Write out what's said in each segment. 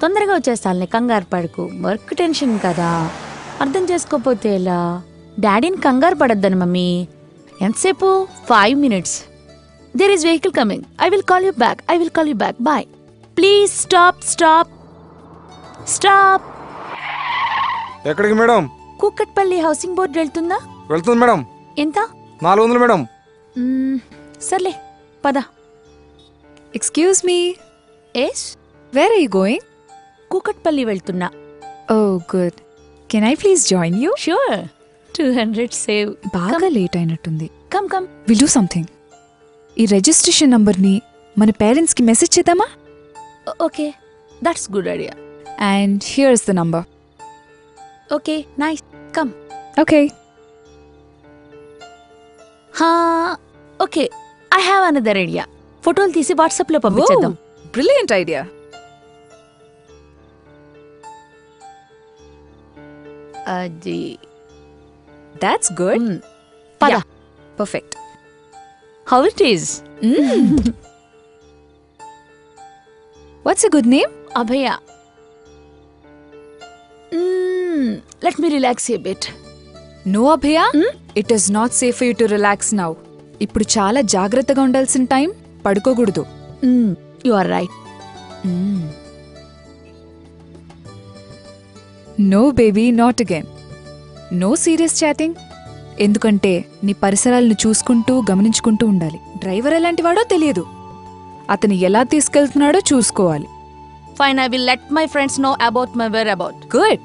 తొందరగా వచ్చేస్తానులే, కంగారు పడకు. వర్క్ టెన్షన్ కదా, అర్థం చేసుకోపోతే ఎలా? డాడీని కంగారు పడొద్దని మమ్మీ. ఎంతసేపు? 5 minutes. There is vehicle coming. I will call you back. Bye. Please stop. ఎక్కడికి మేడం? కూకట్పల్లి హౌసింగ్ బోర్డు వెళ్తుందా? వెళ్తుంది మేడం. ఎంత? 400 మేడం. సర్లే పద. Excuse me. Yes. Where are you going? Kukatpally వెళ్తున్నా. Oh good. Can I please join you? Sure. 200 save. బాగా late అయినట్టుంది. Come. Will do something. ఈ రిజిస్ట్రేషన్ నంబర్ని మన పేరెంట్స్కి మెసేజ్ చేద్దామా? Okay, that's good idea. And here is the number. Okay, nice. Come. Okay. Okay, I have another idea. ఫోటోలు తీసి వాట్సాప్లో పంపించేద్దాం. Brilliant idea. అది దాట్స్ గుడ్. పద. Perfect. How it is? What's a good name? Abhaya. Let me relax a bit. No Abhaya, it is not safe for you to relax now. ఇప్పుడు చాలా జాగ్రత్తగా ఉండాల్సిన టైం. పడుకోకూడదు. You are right. No baby, not again. No serious chatting. ఎందుకంటే నీ పరిసరాలను చూసుకుంటూ గమనించుకుంటూ ఉండాలి. డ్రైవర్ ఎలాంటి వాడో తెలియదు, అతను ఎలా తీసుకెళ్తున్నాడో చూసుకోవాలి. Fine, I will let my friends know about my where about. Good.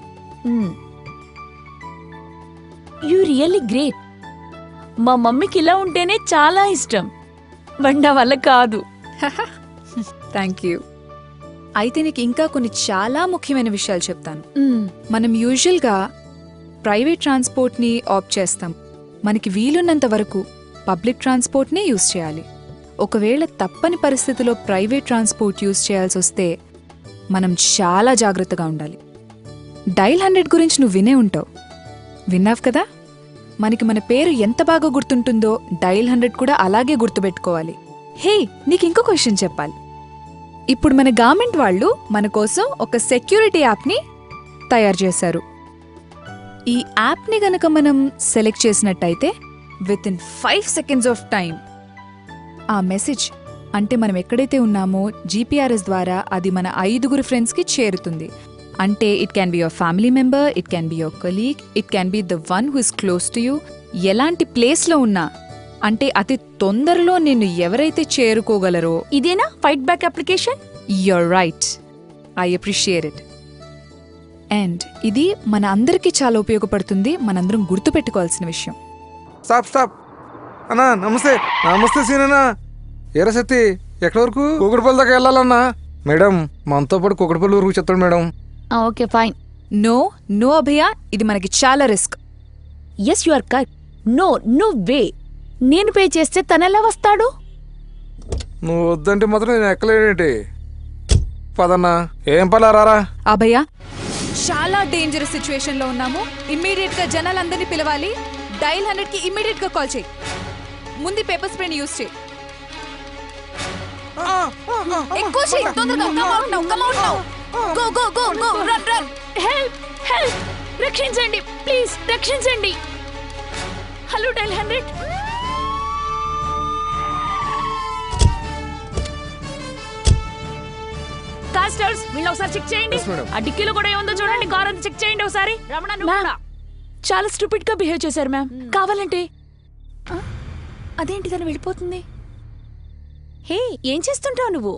You really great. మా మమ్మీకి ఇలా ఉంటేనే చాలా ఇష్టం, బట్ నా వల్ల కాదు. Thank you. అయితే నీకు ఇంకా కొన్ని చాలా ముఖ్యమైన విషయాలు చెప్తాను. మనం యూజువల్గా ప్రైవేట్ ట్రాన్స్పోర్ట్ని ఆప్ట్ చేస్తాం. మనకి వీలున్నంత వరకు పబ్లిక్ ట్రాన్స్పోర్ట్నే యూజ్ చేయాలి. ఒకవేళ తప్పని పరిస్థితిలో ప్రైవేట్ ట్రాన్స్పోర్ట్ యూజ్ చేయాల్సి వస్తే మనం చాలా జాగ్రత్తగా ఉండాలి. డైల్ 100 గురించి నువ్వు వినే ఉంటావు. విన్నావు కదా? మనకి మన పేరు ఎంత బాగా గుర్తుంటుందో డైల్ 100 కూడా అలాగే గుర్తుపెట్టుకోవాలి. హే, నీకు ఇంకో క్వశ్చన్ చెప్పాలి. ఇప్పుడు మన గవర్నమెంట్ వాళ్ళు మన కోసం ఒక సెక్యూరిటీ యాప్ని తయారు చేశారు. ఈ యాప్ని గనక మనం సెలెక్ట్ చేసినట్టయితే with in 5 seconds of time ఆ మెసేజ్, అంటే మనం ఎక్కడైతే ఉన్నామో జీపీఆర్ఎస్ ద్వారా అది మన 5 ఫ్రెండ్స్కి చేరుతుంది. అంటే it can be your family member, it can be your colleague, it can be the one who is close to you. ఎలాంటి ప్లేస్లో ఉన్నా, అంటే అతి తొందరలో నిన్ను ఎవరైతే చేరుకోగలరో. ఇదేనా fight back application? You're right. I appreciate it. And ఇది మన అందరికీ చాలా ఉపయోగపడుతుంది. మనందరం గుర్తుపెట్టుకోవాల్సిన విషయం. స్టాప్. అన్నా నమస్తే సీనన్నా. ఏరా సత్తి, ఎక్కడి వరకు? కుకట్పల్లి దాకా వెళ్ళాలన్నా. మేడం, మనతో పాటు కుకట్పల్లి ఊరుకు చెప్తాడు madam. Okay, fine. No Abhaya, ఇది మనకి చాలా risk. Yes, you are correct. No way. నేను పే చేస్తే తనెలా వస్తాడు? నువ్వు వద్దంటే మాత్రం నేను ఎక్కలేనేంటి? పదన్నా. ఏం పలా రారా. అభయ, చాలా డేంజరస్ సిచ్యువేషన్ లో ఉన్నాము. ఇమ్మీడియట్ గా జనాలందరినీ పిలవాలి. డైల్ 100కి ఇమ్మీడియట్ గా కాల్ చేయి. ముందు పేపర్ స్ప్రేని యూజ్ చేయి. ఎక్కువ చేయి, తొందరగా. Come out now. Go run. Help, రక్షించండి ప్లీజ్, రక్షించండి. Hello dial 100. కాస్టర్స్, వీళ్ళు ఒకసారి చెక్ చేయండి. ఆ డిక్కీలో కూడా ఏముందో చూడండి. కార్ అంతా చెక్ చేయండి ఒకసారి. రమణ, నువ్వు కూడా. చాలా స్టూపిడ్ గా బిహేవ్ చేశారు మ్యామ్. కావాలంటే అదేంటి తను వెళ్ళిపోతుంది? హే, ఏం చేస్తుంటావు నువ్వు?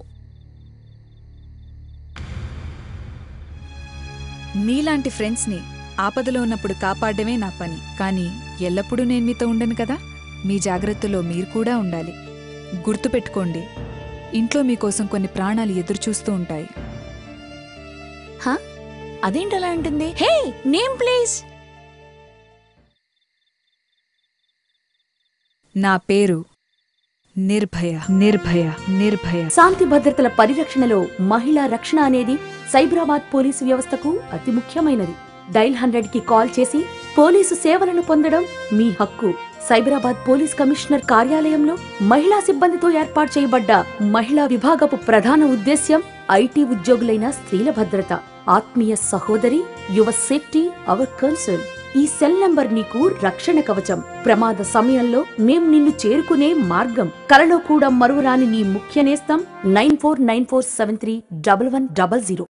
మీలాంటి ఫ్రెండ్స్ని ఆపదలో ఉన్నప్పుడు కాపాడమే నా పని. కానీ ఎల్లప్పుడూ నేను మీతో ఉండను కదా. మీ జాగ్రత్తలో మీరు కూడా ఉండాలి. గుర్తుపెట్టుకోండి, ఇంట్లో మీకోసం కొన్ని ప్రాణాలు ఎదురుచూస్తూ ఉంటాయి. అదేంటి అలా అంటుంది? హే, నేమ్ ప్లీజ్. నా పేరు నిర్భయ. శాంతి భద్రతల పరిరక్షణలో మహిళా రక్షణ అనేది సైబరాబాద్ పోలీసు వ్యవస్థకు అతి ముఖ్యమైనది. డైల్ 100కి కాల్ చేసి పోలీసు సేవలను పొందడం మీ హక్కు. సైబరాబాద్ పోలీస్ కమిషనర్ కార్యాలయంలో మహిళా సిబ్బందితో ఏర్పాటు చేయబడ్డ మహిళా విభాగపు ప్రధాన ఉద్దేశ్యం ఐటీ ఉద్యోగులైన స్త్రీల భద్రత, ఆత్మీయ సహోదరి, యువర్ సేఫ్టీ అవర్ కన్సర్న్. ఈ సెల్ నంబర్ నీకు రక్షణ కవచం. ప్రమాద సమయంలో మేం నిన్ను చేరుకునే మార్గం. కలలో కూడా మరువరాని నీ ముఖ్య నేస్తం 9494731100.